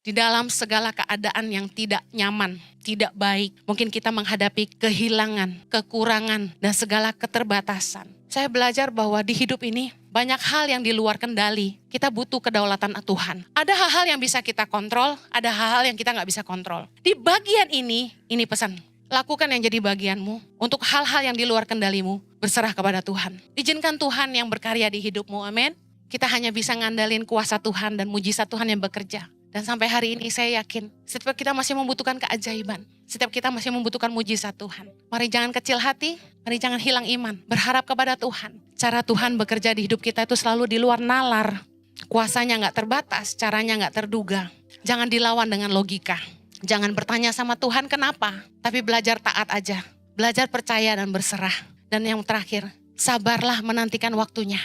Di dalam segala keadaan yang tidak nyaman, tidak baik. Mungkin kita menghadapi kehilangan, kekurangan, dan segala keterbatasan. Saya belajar bahwa di hidup ini banyak hal yang di luar kendali. Kita butuh kedaulatan Tuhan. Ada hal-hal yang bisa kita kontrol, ada hal-hal yang kita nggak bisa kontrol. Di bagian ini pesan. Lakukan yang jadi bagianmu. Untuk hal-hal yang di luar kendalimu, berserah kepada Tuhan. Izinkan Tuhan yang berkarya di hidupmu, amin. Kita hanya bisa ngandalin kuasa Tuhan dan mujizat Tuhan yang bekerja. Dan sampai hari ini saya yakin, setiap kita masih membutuhkan keajaiban. Setiap kita masih membutuhkan mujizat Tuhan. Mari jangan kecil hati, mari jangan hilang iman. Berharap kepada Tuhan. Cara Tuhan bekerja di hidup kita itu selalu di luar nalar. Kuasanya gak terbatas, caranya gak terduga. Jangan dilawan dengan logika. Jangan bertanya sama Tuhan kenapa, tapi belajar taat aja. Belajar percaya dan berserah. Dan yang terakhir, sabarlah menantikan waktunya.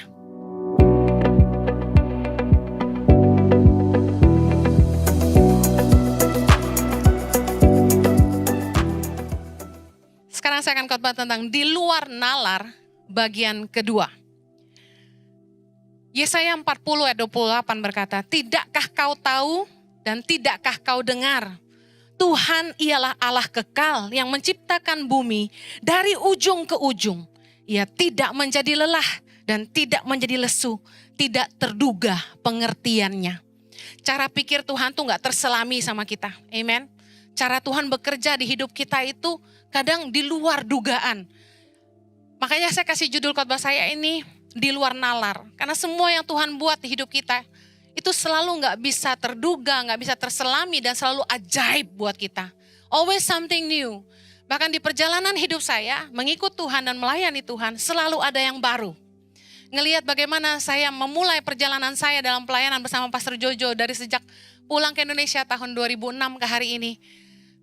Sekarang saya akan khotbah tentang di luar nalar bagian kedua. Yesaya 40 ayat 28 berkata, tidakkah kau tahu dan tidakkah kau dengar? Tuhan ialah Allah kekal yang menciptakan bumi dari ujung ke ujung. Ia tidak menjadi lelah dan tidak menjadi lesu, tidak terduga pengertiannya. Cara pikir Tuhan tuh gak terselami sama kita, amen. Cara Tuhan bekerja di hidup kita itu kadang di luar dugaan. Makanya saya kasih judul khotbah saya ini di luar nalar. Karena semua yang Tuhan buat di hidup kita itu selalu gak bisa terduga, gak bisa terselami dan selalu ajaib buat kita. Always something new. Bahkan di perjalanan hidup saya mengikut Tuhan dan melayani Tuhan selalu ada yang baru. Ngelihat bagaimana saya memulai perjalanan saya dalam pelayanan bersama Pastor Jojo dari sejak pulang ke Indonesia tahun 2006 ke hari ini.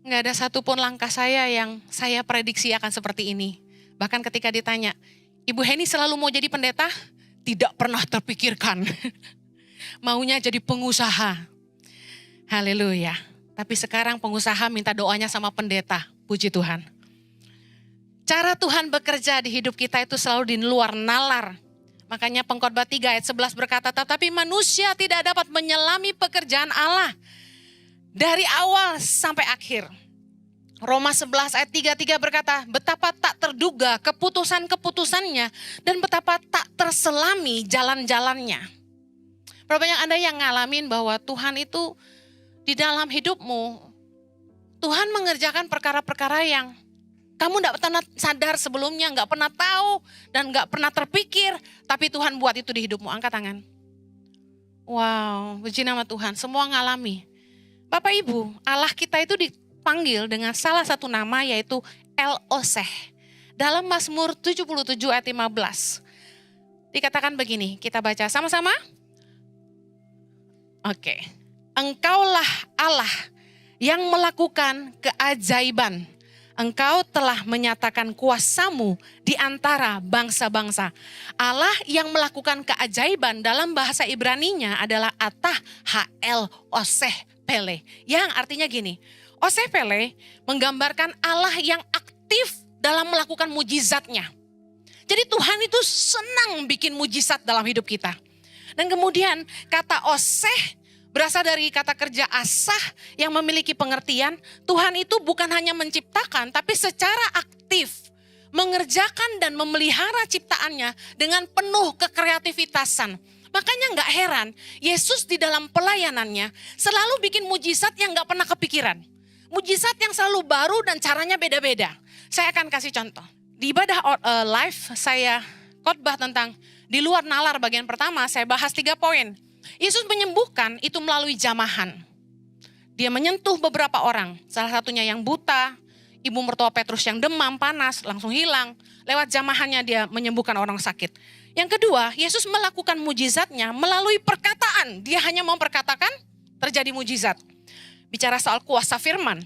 Nggak ada satupun langkah saya yang saya prediksi akan seperti ini. Bahkan ketika ditanya, Ibu Heni selalu mau jadi pendeta? Tidak pernah terpikirkan. Maunya jadi pengusaha. Haleluya. Tapi sekarang pengusaha minta doanya sama pendeta. Puji Tuhan. Cara Tuhan bekerja di hidup kita itu selalu di luar nalar. Makanya Pengkhotbah 3 ayat 11 berkata, tetapi manusia tidak dapat menyelami pekerjaan Allah dari awal sampai akhir. Roma 11 ayat 33 berkata, betapa tak terduga keputusan-keputusannya dan betapa tak terselami jalan-jalannya. Berapa banyak Anda yang ngalamin bahwa Tuhan itu di dalam hidupmu, Tuhan mengerjakan perkara-perkara yang kamu gak pernah sadar sebelumnya, gak pernah tahu dan gak pernah terpikir, tapi Tuhan buat itu di hidupmu. Angkat tangan. Wow, puji nama Tuhan, semua ngalami. Bapak Ibu, Allah kita itu dipanggil dengan salah satu nama yaitu El-Oseh. Dalam Mazmur 77 ayat 15. Dikatakan begini, kita baca sama-sama. Oke. Engkaulah Allah yang melakukan keajaiban. Engkau telah menyatakan kuasamu di antara bangsa-bangsa. Allah yang melakukan keajaiban dalam bahasa Ibraninya adalah Atah Ha'el Oseh Pele, yang artinya gini, Oseh Pele menggambarkan Allah yang aktif dalam melakukan mujizatnya. Jadi Tuhan itu senang bikin mujizat dalam hidup kita. Dan kemudian kata Oseh berasal dari kata kerja asah yang memiliki pengertian, Tuhan itu bukan hanya menciptakan, tapi secara aktif mengerjakan dan memelihara ciptaannya dengan penuh kekreativitasan. Makanya gak heran, Yesus di dalam pelayanannya selalu bikin mujizat yang gak pernah kepikiran. Mujizat yang selalu baru dan caranya beda-beda. Saya akan kasih contoh. Di ibadah live saya khotbah tentang di luar nalar bagian pertama, saya bahas 3 poin. Yesus menyembuhkan itu melalui jamahan. Dia menyentuh beberapa orang, salah satunya yang buta, ibu mertua Petrus yang demam, panas, langsung hilang. Lewat jamahannya dia menyembuhkan orang sakit. Yang kedua, Yesus melakukan mujizatnya melalui perkataan. Dia hanya memperkatakan, terjadi mujizat. Bicara soal kuasa firman.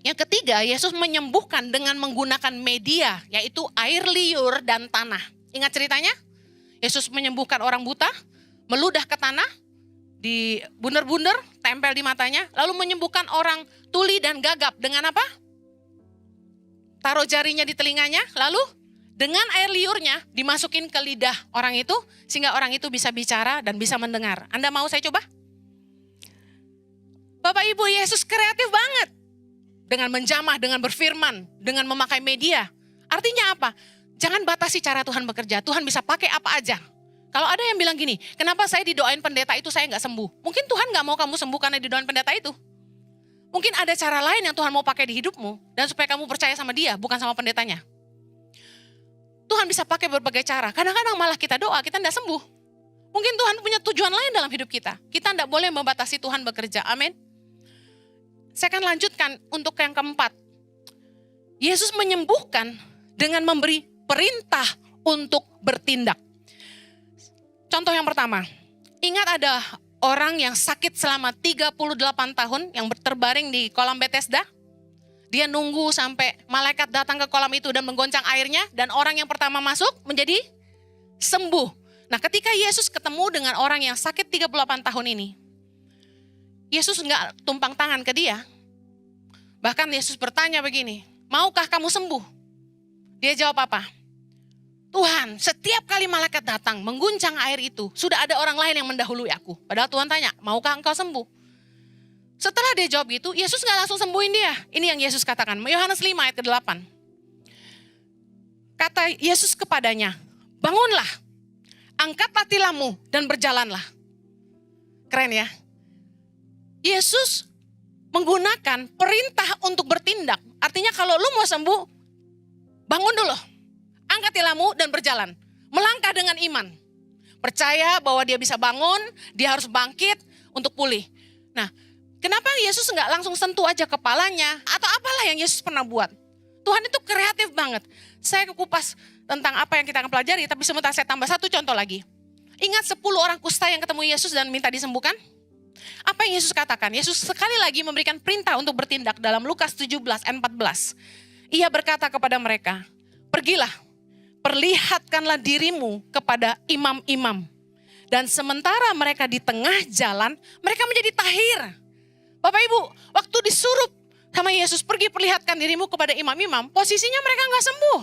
Yang ketiga, Yesus menyembuhkan dengan menggunakan media, yaitu air liur dan tanah. Ingat ceritanya? Yesus menyembuhkan orang buta, meludah ke tanah, di bunder-bunder, tempel di matanya, lalu menyembuhkan orang tuli dan gagap dengan apa? Taruh jarinya di telinganya, lalu dengan air liurnya dimasukin ke lidah orang itu, sehingga orang itu bisa bicara dan bisa mendengar. Anda mau saya coba? Bapak Ibu, Yesus kreatif banget. Dengan menjamah, dengan berfirman, dengan memakai media. Artinya apa? Jangan batasi cara Tuhan bekerja. Tuhan bisa pakai apa aja. Kalau ada yang bilang gini, kenapa saya didoain pendeta itu saya gak sembuh? Mungkin Tuhan gak mau kamu sembuh karena didoain pendeta itu. Mungkin ada cara lain yang Tuhan mau pakai di hidupmu. Dan supaya kamu percaya sama dia, bukan sama pendetanya. Tuhan bisa pakai berbagai cara. Kadang-kadang malah kita doa, kita gak sembuh. Mungkin Tuhan punya tujuan lain dalam hidup kita. Kita gak boleh membatasi Tuhan bekerja. Amin. Saya akan lanjutkan untuk yang keempat. Yesus menyembuhkan dengan memberi perintah untuk bertindak. Contoh yang pertama, ingat ada orang yang sakit selama 38 tahun yang terbaring di kolam Bethesda. Dia nunggu sampai malaikat datang ke kolam itu dan menggoncang airnya, dan orang yang pertama masuk menjadi sembuh. Nah, ketika Yesus ketemu dengan orang yang sakit 38 tahun ini, Yesus enggak tumpang tangan ke dia. Bahkan Yesus bertanya begini, maukah kamu sembuh? Dia jawab apa? Tuhan, setiap kali malaikat datang mengguncang air itu, sudah ada orang lain yang mendahului aku. Padahal Tuhan tanya, maukah engkau sembuh? Setelah dia jawab gitu, Yesus gak langsung sembuhin dia. Ini yang Yesus katakan, Yohanes 5 ayat ke-8. Kata Yesus kepadanya, bangunlah, angkatlah tilammu dan berjalanlah. Keren ya? Yesus menggunakan perintah untuk bertindak. Artinya kalau lu mau sembuh, bangun dulu. Angkat tilammu dan berjalan. Melangkah dengan iman. Percaya bahwa dia bisa bangun, dia harus bangkit untuk pulih. Nah, kenapa Yesus nggak langsung sentuh aja kepalanya? Atau apalah yang Yesus pernah buat? Tuhan itu kreatif banget. Saya kupas tentang apa yang kita akan pelajari, tapi sebentar saya tambah satu contoh lagi. Ingat 10 orang kusta yang ketemu Yesus dan minta disembuhkan? Apa yang Yesus katakan? Yesus sekali lagi memberikan perintah untuk bertindak dalam Lukas 17 ayat 14. Ia berkata kepada mereka, pergilah. Perlihatkanlah dirimu kepada imam-imam. Dan sementara mereka di tengah jalan, mereka menjadi tahir. Bapak Ibu, waktu disuruh sama Yesus pergi perlihatkan dirimu kepada imam-imam, posisinya mereka gak sembuh.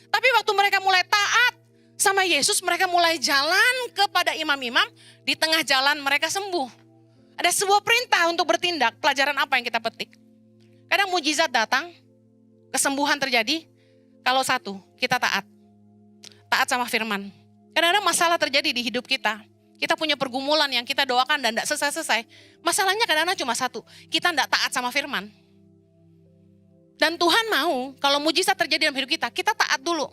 Tapi waktu mereka mulai taat sama Yesus, mereka mulai jalan kepada imam-imam, di tengah jalan mereka sembuh. Ada sebuah perintah untuk bertindak, pelajaran apa yang kita petik? Kadang mujizat datang, kesembuhan terjadi, kalau satu, kita taat. Taat sama firman. Kadang-kadang masalah terjadi di hidup kita. Kita punya pergumulan yang kita doakan dan tidak selesai-selesai. Masalahnya kadang-kadang cuma satu, kita tidak taat sama firman. Dan Tuhan mau, kalau mujizat terjadi dalam hidup kita, kita taat dulu.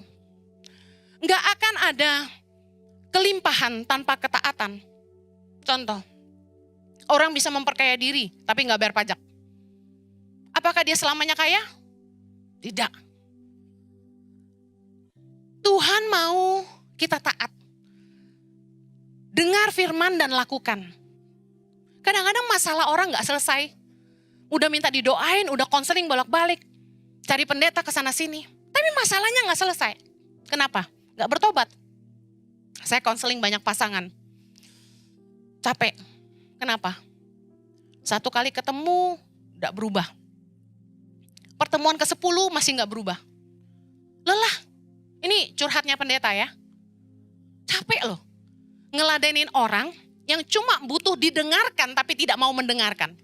Nggak akan ada kelimpahan tanpa ketaatan. Contoh, orang bisa memperkaya diri, tapi nggak bayar pajak. Apakah dia selamanya kaya? Tidak. Tuhan mau kita taat. Dengar firman dan lakukan. Kadang-kadang masalah orang gak selesai. Udah minta didoain, udah konseling bolak-balik. Cari pendeta ke sana sini. Tapi masalahnya gak selesai. Kenapa? Gak bertobat. Saya konseling banyak pasangan. Capek. Kenapa? Satu kali ketemu, gak berubah. Pertemuan ke-10 masih gak berubah. Lelah. Ini curhatnya pendeta ya. Capek loh. Ngeladenin orang yang cuma butuh didengarkan tapi tidak mau mendengarkan.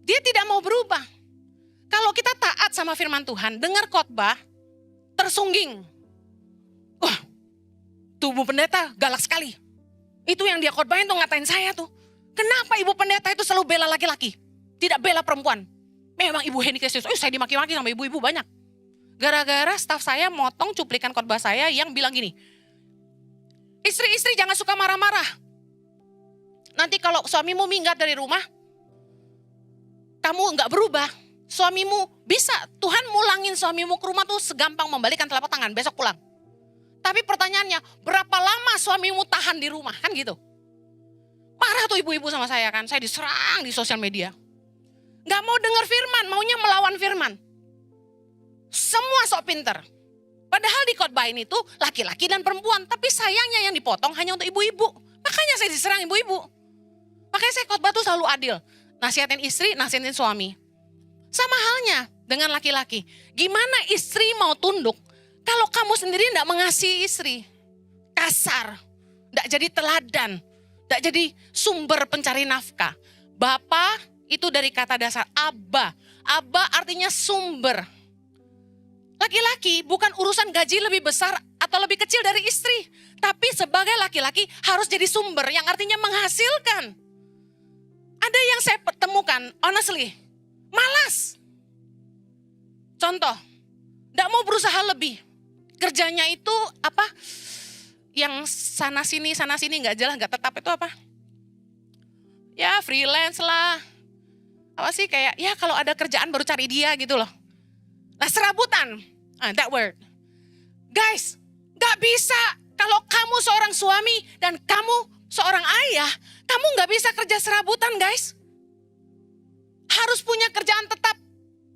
Dia tidak mau berubah. Kalau kita taat sama firman Tuhan, dengar khotbah, tersungging. Wah, tubuh pendeta galak sekali. Itu yang dia khotbahin tuh ngatain saya tuh. Kenapa ibu pendeta itu selalu bela laki-laki? Tidak bela perempuan. Memang ibu Heni Kristus, saya dimaki-maki sama ibu-ibu banyak. Gara-gara staf saya motong cuplikan khotbah saya yang bilang gini, istri-istri jangan suka marah-marah. Nanti kalau suamimu minggat dari rumah, kamu gak berubah. Suamimu bisa, Tuhan mulangin suamimu ke rumah tuh segampang membalikan telapak tangan, besok pulang. Tapi pertanyaannya, berapa lama suamimu tahan di rumah? Kan gitu. Marah tuh ibu-ibu sama saya kan, saya diserang di sosial media. Gak mau dengar firman, maunya melawan firman. Semua sok pinter. Padahal di khotbah ini tuh laki-laki dan perempuan. Tapi sayangnya yang dipotong hanya untuk ibu-ibu. Makanya saya diserang ibu-ibu. Makanya saya khotbah tuh selalu adil. Nasihatin istri, nasihatin suami. Sama halnya dengan laki-laki. Gimana istri mau tunduk kalau kamu sendiri tidak mengasihi istri? Kasar. Tidak jadi teladan. Tidak jadi sumber pencari nafkah. Bapa itu dari kata dasar Abba. Abba artinya sumber. Laki-laki bukan urusan gaji lebih besar atau lebih kecil dari istri. Tapi sebagai laki-laki harus jadi sumber yang artinya menghasilkan. Ada yang saya temukan, honestly, malas. Contoh, gak mau berusaha lebih. Kerjanya itu apa? Yang sana sini gak jelas, gak tetap itu apa? Ya freelance lah. Apa sih kayak, ya kalau ada kerjaan baru cari dia gitu loh. Nah serabutan, that word. Guys, gak bisa kalau kamu seorang suami dan kamu seorang ayah, kamu gak bisa kerja serabutan guys. Harus punya kerjaan tetap.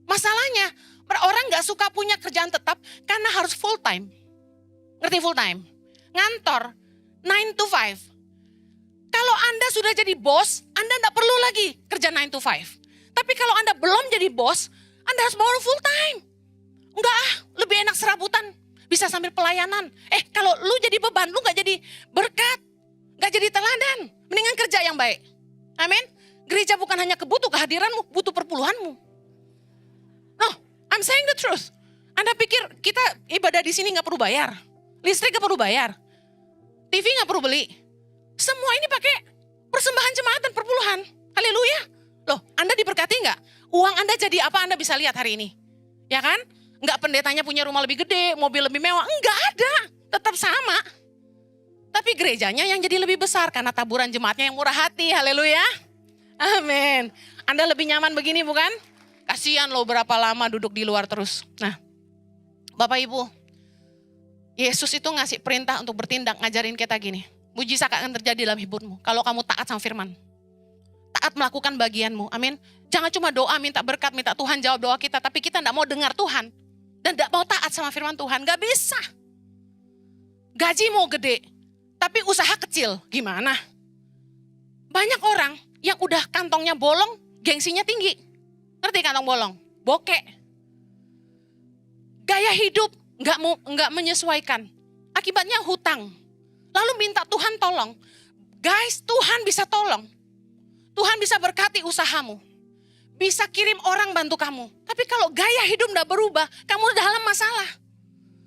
Masalahnya, orang gak suka punya kerjaan tetap karena harus full time. Ngerti full time? Ngantor, 9 to 5. Kalau Anda sudah jadi bos, Anda gak perlu lagi kerja 9 to 5. Tapi kalau Anda belum jadi bos, Anda harus baru full time. Enggak lebih enak serabutan. Bisa sambil pelayanan. Kalau lu jadi beban, lu gak jadi berkat. Gak jadi teladan. Mendingan kerja yang baik. Amin. Gereja bukan hanya kebutuh kehadiranmu, butuh perpuluhanmu. No, I'm saying the truth. Anda pikir kita ibadah di sini gak perlu bayar? Listrik gak perlu bayar? TV gak perlu beli? Semua ini pakai persembahan jemaat dan perpuluhan. Haleluya. Loh, Anda diberkati gak? Uang Anda jadi apa Anda bisa lihat hari ini? Ya kan? Enggak pendetanya punya rumah lebih gede, mobil lebih mewah. Enggak ada, tetap sama. Tapi gerejanya yang jadi lebih besar karena taburan jemaatnya yang murah hati. Haleluya. Amin. Anda lebih nyaman begini bukan? Kasihan loh berapa lama duduk di luar terus. Nah, Bapak Ibu, Yesus itu ngasih perintah untuk bertindak, ngajarin kita gini. Mujizat akan terjadi dalam hidupmu kalau kamu taat sama firman. Taat melakukan bagianmu, amin. Jangan cuma doa, minta berkat, minta Tuhan jawab doa kita. Tapi kita gak mau dengar Tuhan. Dan gak mau taat sama firman Tuhan, gak bisa. Gaji mau gede, tapi usaha kecil, gimana? Banyak orang yang udah kantongnya bolong, gengsinya tinggi. Ngerti kantong bolong? Bokek. Gaya hidup gak menyesuaikan. Akibatnya hutang. Lalu minta Tuhan tolong. Guys, Tuhan bisa tolong. Tuhan bisa berkati usahamu. Bisa kirim orang bantu kamu. Tapi kalau gaya hidup gak berubah, kamu dalam masalah.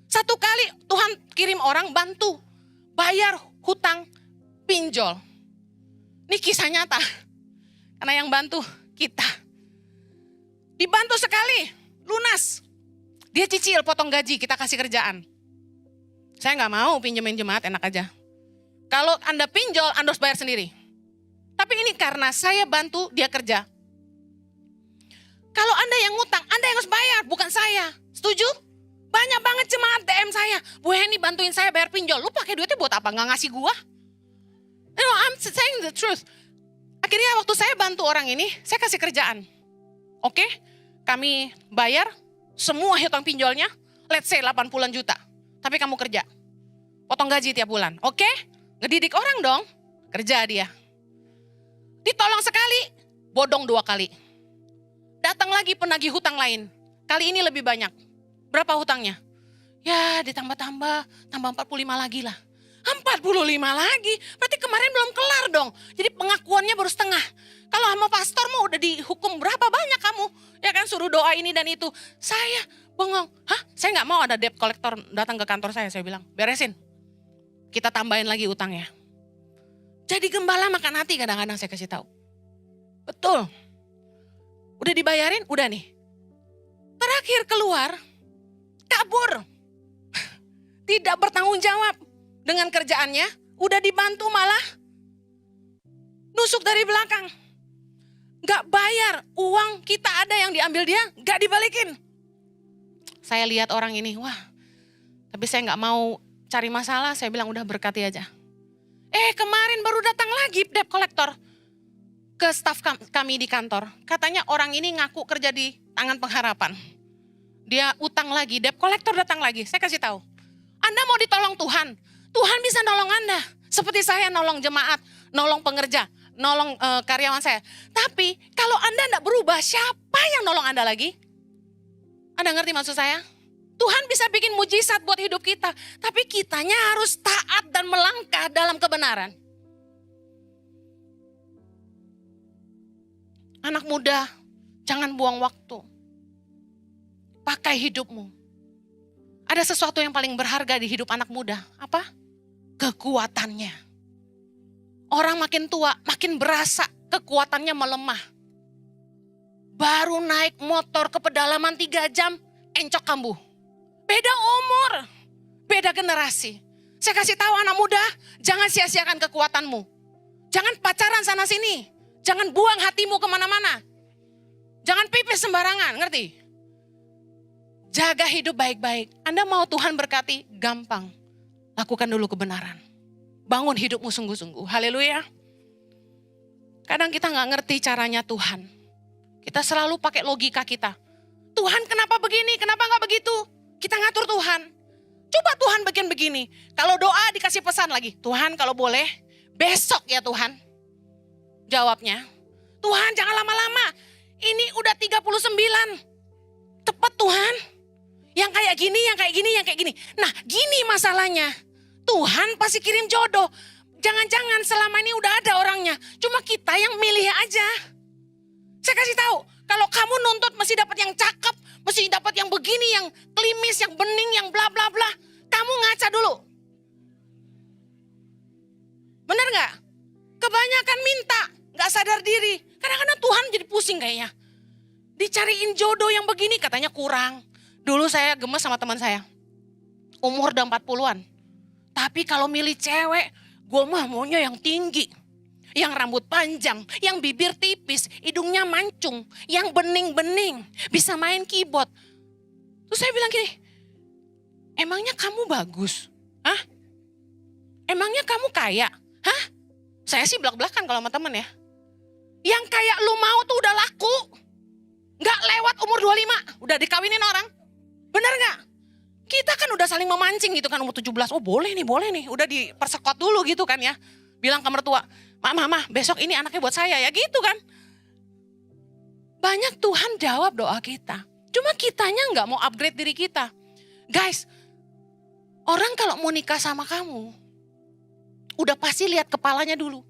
Satu kali Tuhan kirim orang bantu. Bayar hutang pinjol. Ini kisah nyata. Karena yang bantu kita. Dibantu sekali, lunas. Dia cicil potong gaji, kita kasih kerjaan. Saya gak mau pinjemin jemaat, enak aja. Kalau Anda pinjol, Anda harus bayar sendiri. Tapi ini karena saya bantu dia kerja. Kalau Anda yang ngutang, Anda yang harus bayar, bukan saya. Setuju? Banyak banget jemaat DM saya. Bu Heni bantuin saya bayar pinjol. Lu pakai duitnya buat apa? Nggak ngasih gua? You know, I'm saying the truth. Akhirnya waktu saya bantu orang ini, saya kasih kerjaan. Oke, kami bayar semua hutang pinjolnya. Let's say 80 juta. Tapi kamu kerja. Potong gaji tiap bulan. Oke? Ngedidik orang dong. Kerja dia. Ditolong sekali, bodong 2 kali. Datang lagi penagih hutang lain. Kali ini lebih banyak. Berapa hutangnya? Ya ditambah-tambah, tambah 45 lagi lah. 45 lagi? Berarti kemarin belum kelar dong. Jadi pengakuannya baru setengah. Kalau sama pastor mau udah dihukum berapa banyak kamu? Ya kan suruh doa ini dan itu. Saya bengong. Saya gak mau ada debt collector datang ke kantor saya. Saya bilang, beresin. Kita tambahin lagi utangnya. Jadi gembala makan hati kadang-kadang saya kasih tahu. Betul. Udah dibayarin? Udah nih. Terakhir keluar, kabur. Tidak bertanggung jawab dengan kerjaannya. Udah dibantu malah nusuk dari belakang. Gak bayar, uang kita ada yang diambil dia, gak dibalikin. Saya lihat orang ini, wah. Tapi saya gak mau cari masalah, saya bilang udah berkati aja. Kemarin baru datang lagi debt collector ke staf kami di kantor. Katanya orang ini ngaku kerja di Tangan Pengharapan. Dia utang lagi, debt collector datang lagi. Saya kasih tahu. Anda mau ditolong Tuhan. Tuhan bisa nolong Anda. Seperti saya nolong jemaat, nolong pengerja, nolong karyawan saya. Tapi kalau Anda tidak berubah, siapa yang nolong Anda lagi? Anda ngerti maksud saya? Tuhan bisa bikin mujizat buat hidup kita. Tapi kitanya harus taat dan melangkah dalam kebenaran. Anak muda, jangan buang waktu. Pakai hidupmu. Ada sesuatu yang paling berharga di hidup anak muda. Apa? Kekuatannya. Orang makin tua, makin berasa kekuatannya melemah. Baru naik motor ke pedalaman 3 jam, encok kambuh. Beda umur, beda generasi. Saya kasih tahu anak muda, jangan sia-siakan kekuatanmu. Jangan pacaran sana sini. Jangan buang hatimu kemana-mana. Jangan pipis sembarangan, ngerti? Jaga hidup baik-baik. Anda mau Tuhan berkati, gampang. Lakukan dulu kebenaran. Bangun hidupmu sungguh-sungguh. Haleluya. Kadang kita gak ngerti caranya Tuhan. Kita selalu pakai logika kita. Tuhan kenapa begini, kenapa gak begitu? Kita ngatur Tuhan. Coba Tuhan bikin begini. Kalau doa dikasih pesan lagi. Tuhan kalau boleh, besok ya Tuhan. Jawabnya, Tuhan jangan lama-lama. Ini udah 39. Tepat Tuhan. Yang kayak gini, yang kayak gini, yang kayak gini. Nah gini masalahnya. Tuhan pasti kirim jodoh. Jangan-jangan selama ini udah ada orangnya. Cuma kita yang milih aja. Saya kasih tahu. Kalau kamu nuntut mesti dapat yang cakep. Mesti dapat yang begini, yang klimis, yang bening, yang bla bla bla. Kamu ngaca dulu. Bener gak? Kebanyakan minta. Gak sadar diri. Kadang-kadang Tuhan jadi pusing kayaknya. Dicariin jodoh yang begini katanya kurang. Dulu saya gemes sama teman saya. Umur udah 40-an. Tapi kalau milih cewek, gue mah maunya yang tinggi. Yang rambut panjang, yang bibir tipis, hidungnya mancung, yang bening-bening, bisa main keyboard. Terus saya bilang gini, emangnya kamu bagus? Hah? Emangnya kamu kaya? Hah? Saya sih belak-belakan kalau sama temen ya. Yang kayak lu mau tuh udah laku. Gak lewat umur 25, udah dikawinin orang. Bener gak? Kita kan udah saling memancing gitu kan umur 17. Oh boleh nih. Udah dipersekot dulu gitu kan ya. Bilang ke mertua, Mama, besok ini anaknya buat saya ya gitu kan. Banyak Tuhan jawab doa kita. Cuma kitanya gak mau upgrade diri kita. Guys, orang kalau mau nikah sama kamu, udah pasti lihat kepalanya dulu.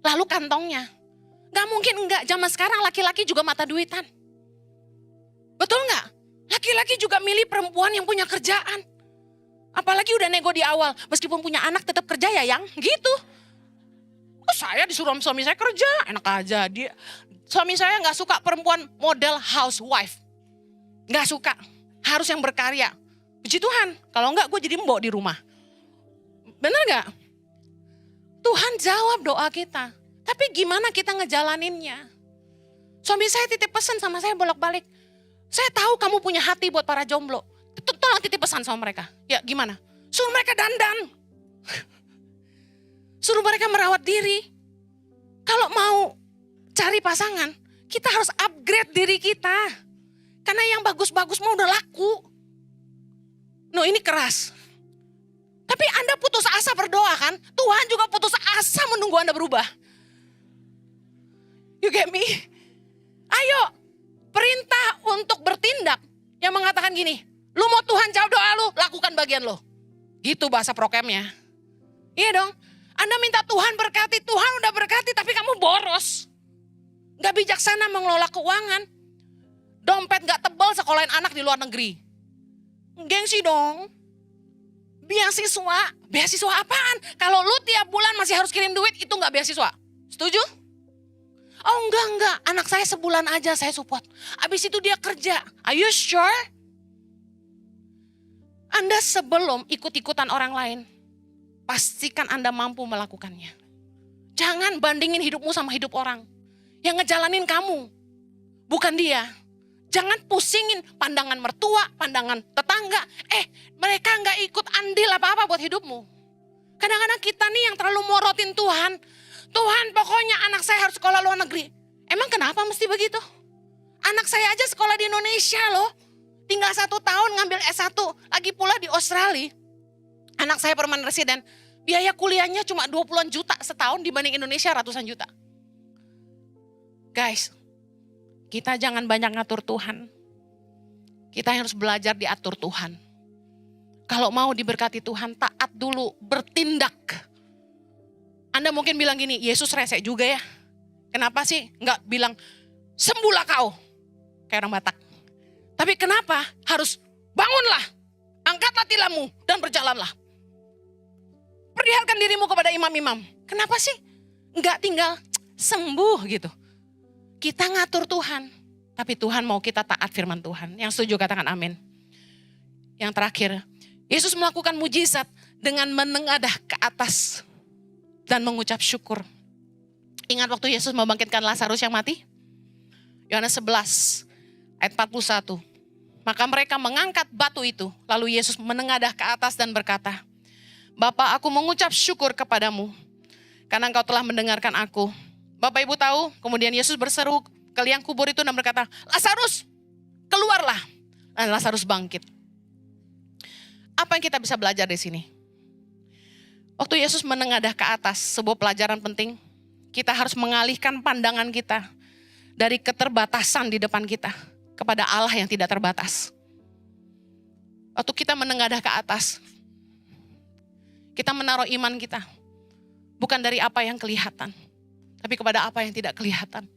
Lalu kantongnya. Gak mungkin enggak, zaman sekarang laki-laki juga mata duitan. Betul gak? Laki-laki juga milih perempuan yang punya kerjaan. Apalagi udah nego di awal, meskipun punya anak tetap kerja ya yang gitu. Oh, saya disuruh suami saya kerja, enak aja. Suami saya gak suka perempuan model housewife. Gak suka, harus yang berkarya. Puji Tuhan, kalau enggak gue jadi mbok di rumah. Bener gak? Tuhan jawab doa kita. Tapi gimana kita ngejalaninnya? Suami saya titip pesan sama saya bolak-balik. Saya tahu kamu punya hati buat para jomblo. Tolong titip pesan sama mereka. Ya gimana? Suruh mereka dandan. Suruh mereka merawat diri. Kalau mau cari pasangan, kita harus upgrade diri kita. Karena yang bagus-bagus mau udah laku. No ini keras. Tapi Anda putus asa berdoa kan? Tuhan juga putus asa menunggu Anda berubah. You get me? Ayo, perintah untuk bertindak yang mengatakan gini, lu mau Tuhan jawab doa lu, lakukan bagian lu. Gitu bahasa prokemnya. Iya dong, Anda minta Tuhan berkati, Tuhan udah berkati tapi kamu boros. Gak bijaksana mengelola keuangan. Dompet gak tebal sekolahin anak di luar negeri. Gengsi dong. Beasiswa apaan? Kalau lu tiap bulan masih harus kirim duit, itu gak beasiswa. Setuju? Oh enggak, anak saya sebulan aja saya support. Abis itu dia kerja. Are you sure? Anda sebelum ikut-ikutan orang lain, pastikan Anda mampu melakukannya. Jangan bandingin hidupmu sama hidup orang. Yang ngejalanin kamu, bukan dia. Jangan pusingin pandangan mertua, pandangan tetangga. Mereka gak ikut andil apa-apa buat hidupmu. Kadang-kadang kita nih yang terlalu morotin Tuhan. Tuhan pokoknya anak saya harus sekolah luar negeri. Emang kenapa mesti begitu? Anak saya aja sekolah di Indonesia loh. Tinggal 1 tahun ngambil S1. Lagi pula di Australia. Anak saya permanent resident. Biaya kuliahnya cuma 20-an juta setahun dibanding Indonesia ratusan juta. Guys, kita jangan banyak ngatur Tuhan. Kita harus belajar diatur Tuhan. Kalau mau diberkati Tuhan, taat dulu, bertindak. Anda mungkin bilang gini, Yesus resek juga ya. Kenapa sih nggak bilang, sembuhlah kau. Kayak orang Batak. Tapi kenapa harus bangunlah, angkatlah tilammu dan berjalanlah. Perlihatkan dirimu kepada imam-imam. Kenapa sih enggak tinggal sembuh gitu? Kita ngatur Tuhan, tapi Tuhan mau kita taat firman Tuhan. Yang setuju katakan amin. Yang terakhir, Yesus melakukan mujizat dengan menengadah ke atas dan mengucap syukur. Ingat waktu Yesus membangkitkan Lazarus yang mati? Yohanes 11 ayat 41. Maka mereka mengangkat batu itu, lalu Yesus menengadah ke atas dan berkata, Bapa, aku mengucap syukur kepadamu, karena engkau telah mendengarkan aku. Bapak Ibu tahu, kemudian Yesus berseru ke liang kubur itu dan berkata, Lazarus, keluarlah. Dan Lazarus bangkit. Apa yang kita bisa belajar di sini? Waktu Yesus menengadah ke atas, sebuah pelajaran penting, kita harus mengalihkan pandangan kita dari keterbatasan di depan kita kepada Allah yang tidak terbatas. Waktu kita menengadah ke atas, kita menaruh iman kita bukan dari apa yang kelihatan, tapi kepada apa yang tidak kelihatan.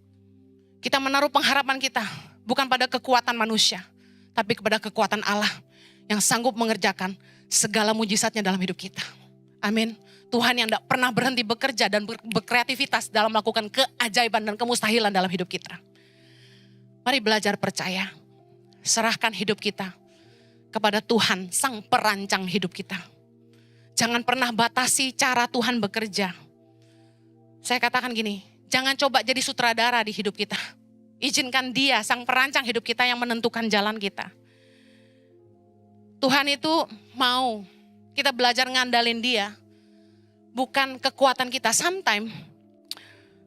Kita menaruh pengharapan kita bukan pada kekuatan manusia, tapi kepada kekuatan Allah yang sanggup mengerjakan segala mujizatnya dalam hidup kita. Amin. Tuhan yang tidak pernah berhenti bekerja dan berkreativitas dalam melakukan keajaiban dan kemustahilan dalam hidup kita. Mari belajar percaya. Serahkan hidup kita kepada Tuhan, sang perancang hidup kita. Jangan pernah batasi cara Tuhan bekerja. Saya katakan gini, jangan coba jadi sutradara di hidup kita. Izinkan Dia, sang perancang hidup kita yang menentukan jalan kita. Tuhan itu mau kita belajar ngandalin Dia. Bukan kekuatan kita. Sometimes,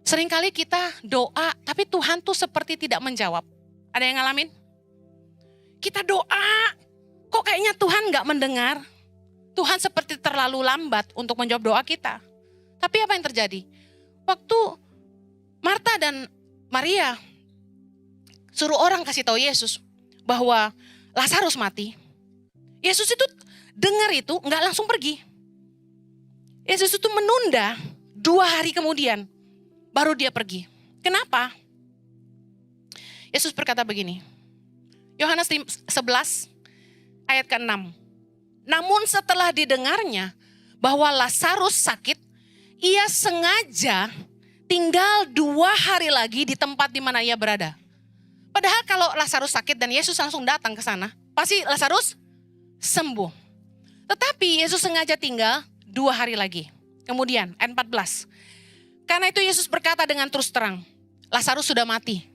seringkali kita doa, tapi Tuhan tuh seperti tidak menjawab. Ada yang ngalamin? Kita doa, kok kayaknya Tuhan gak mendengar. Tuhan seperti terlalu lambat untuk menjawab doa kita. Tapi apa yang terjadi? Waktu Marta dan Maria suruh orang kasih tahu Yesus bahwa Lazarus mati. Yesus itu dengar itu gak langsung pergi. Yesus itu menunda 2 hari kemudian baru dia pergi. Kenapa? Yesus berkata begini. Yohanes 11 ayat ke-6. Namun setelah didengarnya bahwa Lazarus sakit, ia sengaja tinggal 2 hari lagi di tempat di mana ia berada. Padahal kalau Lazarus sakit dan Yesus langsung datang ke sana, pasti Lazarus sembuh. Tetapi Yesus sengaja tinggal 2 hari lagi. Kemudian ayat 14. Karena itu Yesus berkata dengan terus terang, Lazarus sudah mati.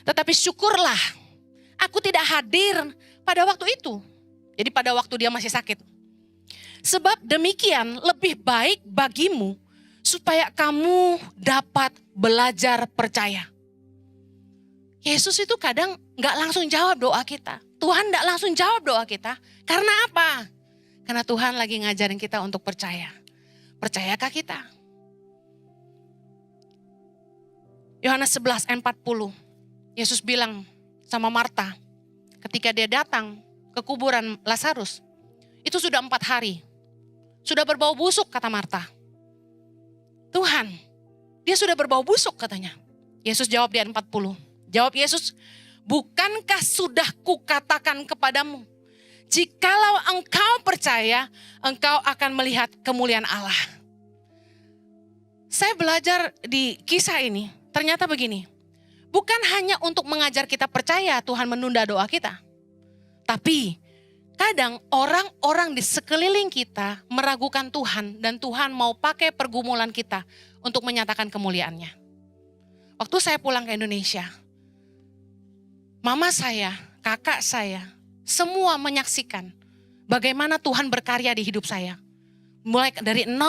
Tetapi syukurlah, aku tidak hadir pada waktu itu. Jadi pada waktu dia masih sakit. Sebab demikian lebih baik bagimu supaya kamu dapat belajar percaya. Yesus itu kadang gak langsung jawab doa kita. Tuhan gak langsung jawab doa kita. Karena apa? Karena Tuhan lagi ngajarin kita untuk percaya. Percayakah kita? Yohanes 11 ayat 40. Yesus bilang sama Marta ketika dia datang ke kuburan Lazarus. Itu sudah 4 hari. Sudah berbau busuk kata Marta. Tuhan, dia sudah berbau busuk katanya. Yesus jawab di ayat 40. Jawab Yesus, bukankah sudah kukatakan kepadamu? Jikalau engkau percaya, engkau akan melihat kemuliaan Allah. Saya belajar di kisah ini, ternyata begini. Bukan hanya untuk mengajar kita percaya Tuhan menunda doa kita. Tapi kadang orang-orang di sekeliling kita meragukan Tuhan dan Tuhan mau pakai pergumulan kita untuk menyatakan kemuliaannya. Waktu saya pulang ke Indonesia, mama saya, kakak saya, semua menyaksikan bagaimana Tuhan berkarya di hidup saya. Mulai dari 0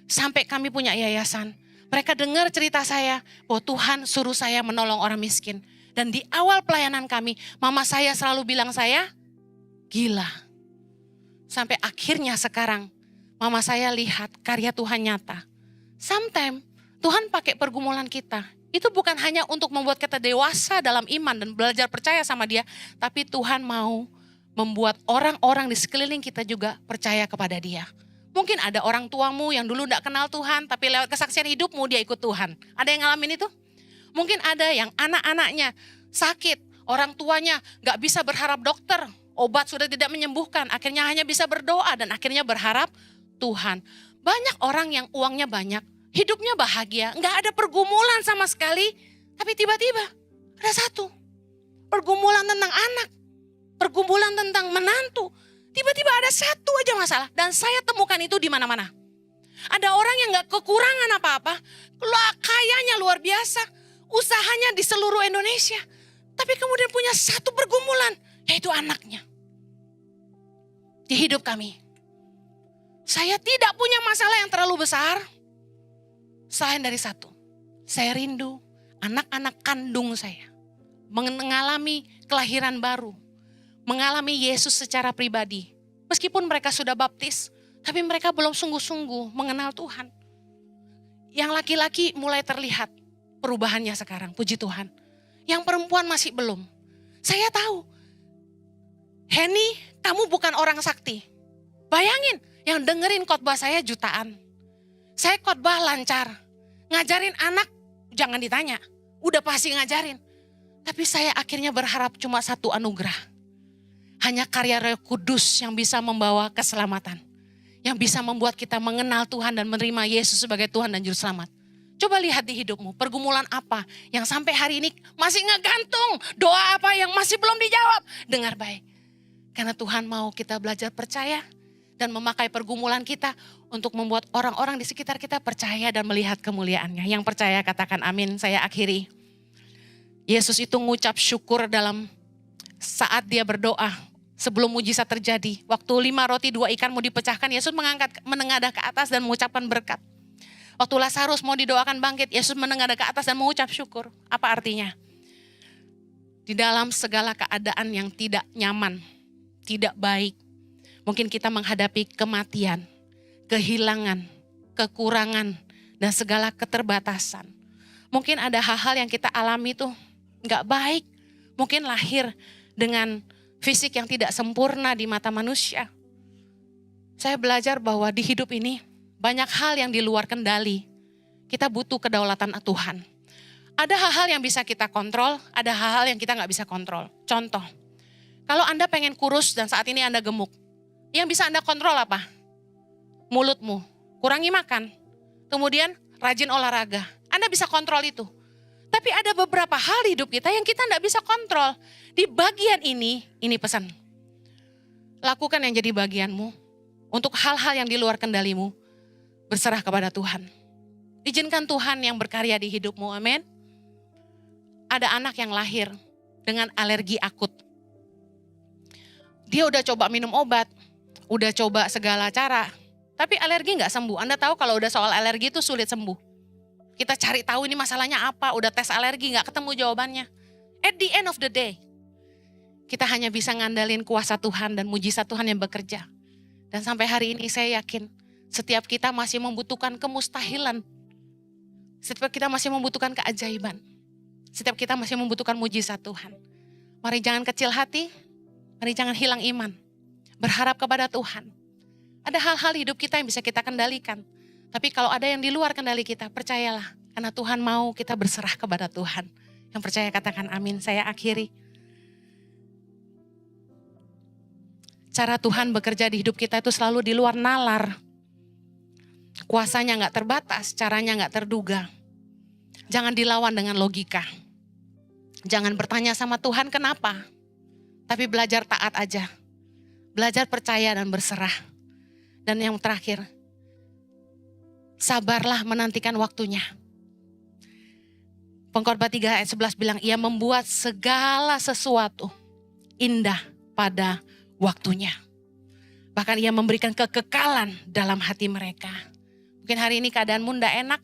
sampai kami punya yayasan. Mereka dengar cerita saya bahwa Tuhan suruh saya menolong orang miskin. Dan di awal pelayanan kami, mama saya selalu bilang saya gila. Sampai akhirnya sekarang mama saya lihat karya Tuhan nyata. Sometimes Tuhan pakai pergumulan kita. Itu bukan hanya untuk membuat kita dewasa dalam iman dan belajar percaya sama Dia. Tapi Tuhan mau membuat orang-orang di sekeliling kita juga percaya kepada Dia. Mungkin ada orang tuamu yang dulu gak kenal Tuhan, tapi lewat kesaksian hidupmu dia ikut Tuhan. Ada yang ngalamin itu? Mungkin ada yang anak-anaknya sakit, orang tuanya gak bisa berharap dokter, obat sudah tidak menyembuhkan, akhirnya hanya bisa berdoa dan akhirnya berharap Tuhan. Banyak orang yang uangnya banyak, hidupnya bahagia, gak ada pergumulan sama sekali, tapi tiba-tiba ada satu, pergumulan tentang anak, pergumulan tentang menantu, tiba-tiba ada satu aja masalah. Dan saya temukan itu di mana-mana. Ada orang yang gak kekurangan apa-apa, kayanya luar biasa, usahanya di seluruh Indonesia, tapi kemudian punya satu pergumulan, yaitu anaknya. Di hidup kami, saya tidak punya masalah yang terlalu besar, selain dari satu, saya rindu anak-anak kandung saya mengalami kelahiran baru, mengalami Yesus secara pribadi. Meskipun mereka sudah baptis, tapi mereka belum sungguh-sungguh mengenal Tuhan. Yang laki-laki mulai terlihat perubahannya sekarang, puji Tuhan. Yang perempuan masih belum. Saya tahu, Henny, kamu bukan orang sakti. Bayangin, yang dengerin khotbah saya jutaan. Saya khotbah lancar. Ngajarin anak, jangan ditanya. Udah pasti ngajarin. Tapi saya akhirnya berharap cuma satu anugerah. Hanya karya Roh Kudus yang bisa membawa keselamatan. Yang bisa membuat kita mengenal Tuhan dan menerima Yesus sebagai Tuhan dan Juru Selamat. Coba lihat di hidupmu, pergumulan apa yang sampai hari ini masih ngegantung. Doa apa yang masih belum dijawab. Dengar baik. Karena Tuhan mau kita belajar percaya dan memakai pergumulan kita untuk membuat orang-orang di sekitar kita percaya dan melihat kemuliaannya. Yang percaya katakan amin, saya akhiri. Yesus itu ngucap syukur dalam saat dia berdoa. Sebelum mujizat terjadi, waktu 5 roti 2 ikan mau dipecahkan, Yesus menengadah ke atas dan mengucapkan berkat. Waktu Lazarus mau didoakan bangkit, Yesus menengadah ke atas dan mengucap syukur. Apa artinya? Di dalam segala keadaan yang tidak nyaman, tidak baik, mungkin kita menghadapi kematian, kehilangan, kekurangan, dan segala keterbatasan. Mungkin ada hal-hal yang kita alami tuh gak baik, mungkin lahir dengan fisik yang tidak sempurna di mata manusia. Saya belajar bahwa di hidup ini banyak hal yang di luar kendali. Kita butuh kedaulatan Tuhan. Ada hal-hal yang bisa kita kontrol, ada hal-hal yang kita gak bisa kontrol. Contoh, kalau Anda pengen kurus dan saat ini Anda gemuk, yang bisa Anda kontrol apa? Mulutmu, kurangi makan, kemudian rajin olahraga. Anda bisa kontrol itu. Tapi ada beberapa hal di hidup kita yang kita gak bisa kontrol. Di bagian ini pesan. Lakukan yang jadi bagianmu. Untuk hal-hal yang di luar kendalimu, berserah kepada Tuhan. Izinkan Tuhan yang berkarya di hidupmu, amin. Ada anak yang lahir dengan alergi akut. Dia udah coba minum obat, udah coba segala cara, tapi alergi gak sembuh. Anda tahu kalau udah soal alergi itu sulit sembuh. Kita cari tahu ini masalahnya apa, udah tes alergi gak ketemu jawabannya. At the end of the day, kita hanya bisa ngandalin kuasa Tuhan dan mujizat Tuhan yang bekerja. Dan sampai hari ini saya yakin, setiap kita masih membutuhkan kemustahilan. Setiap kita masih membutuhkan keajaiban. Setiap kita masih membutuhkan mujizat Tuhan. Mari jangan kecil hati, mari jangan hilang iman. Berharap kepada Tuhan. Ada hal-hal hidup kita yang bisa kita kendalikan. Tapi kalau ada yang di luar kendali kita, percayalah. Karena Tuhan mau kita berserah kepada Tuhan. Yang percaya katakan amin, saya akhiri. Cara Tuhan bekerja di hidup kita itu selalu di luar nalar. Kuasanya gak terbatas, caranya gak terduga. Jangan dilawan dengan logika. Jangan bertanya sama Tuhan kenapa. Tapi belajar taat aja. Belajar percaya dan berserah. Dan yang terakhir, sabarlah menantikan waktunya. Pengkhotbah 3 ayat 11 bilang, ia membuat segala sesuatu indah pada waktunya. Bahkan ia memberikan kekekalan dalam hati mereka. Mungkin hari ini keadaanmu tidak enak,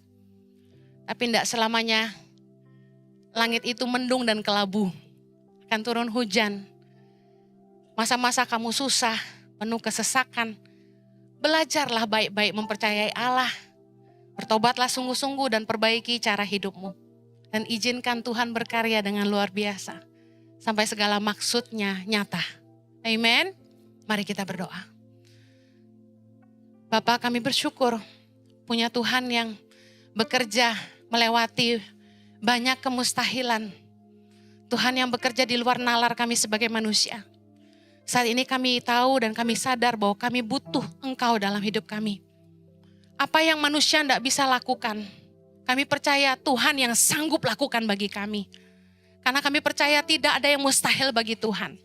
tapi tidak selamanya langit itu mendung dan kelabu. Akan turun hujan. Masa-masa kamu susah, penuh kesesakan. Belajarlah baik-baik mempercayai Allah. Bertobatlah sungguh-sungguh dan perbaiki cara hidupmu. Dan izinkan Tuhan berkarya dengan luar biasa. Sampai segala maksudnya nyata. Amen. Mari kita berdoa. Bapa, kami bersyukur punya Tuhan yang bekerja melewati Banyak kemustahilan. Tuhan yang bekerja di luar nalar kami sebagai manusia. Saat ini kami tahu dan kami sadar bahwa kami butuh Engkau dalam hidup kami. Apa yang manusia tidak bisa lakukan, kami percaya Tuhan yang sanggup lakukan bagi kami. Karena kami percaya tidak ada yang mustahil bagi Tuhan.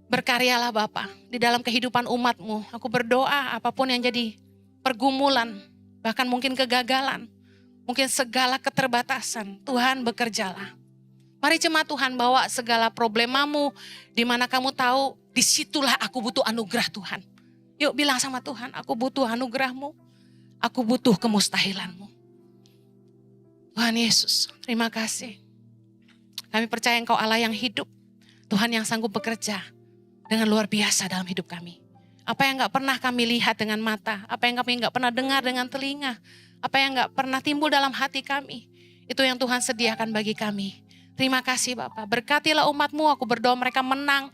Berkaryalah Bapa di dalam kehidupan umat-Mu. Aku berdoa apapun yang jadi pergumulan, bahkan mungkin kegagalan, mungkin segala keterbatasan, Tuhan bekerjalah. Mari jemaat Tuhan bawa segala problemamu, di mana kamu tahu disitulah aku butuh anugerah Tuhan. Yuk bilang sama Tuhan, aku butuh anugerah-Mu, aku butuh kemustahilan-Mu. Tuhan Yesus, terima kasih. Kami percaya Engkau Allah yang hidup, Tuhan yang sanggup bekerja dengan luar biasa dalam hidup kami. Apa yang gak pernah kami lihat dengan mata, apa yang kami gak pernah dengar dengan telinga, apa yang gak pernah timbul dalam hati kami, itu yang Tuhan sediakan bagi kami. Terima kasih Bapak, berkatilah umat-Mu, aku berdoa mereka menang,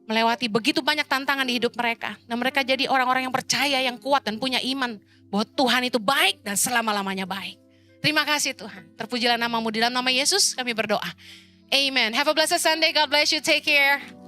melewati begitu banyak tantangan di hidup mereka. Dan mereka jadi orang-orang yang percaya, yang kuat dan punya iman bahwa Tuhan itu baik dan selama-lamanya baik. Terima kasih Tuhan, terpujilah nama-Mu, di dalam nama Yesus kami berdoa. Amen. Have a blessed Sunday, God bless you, take care.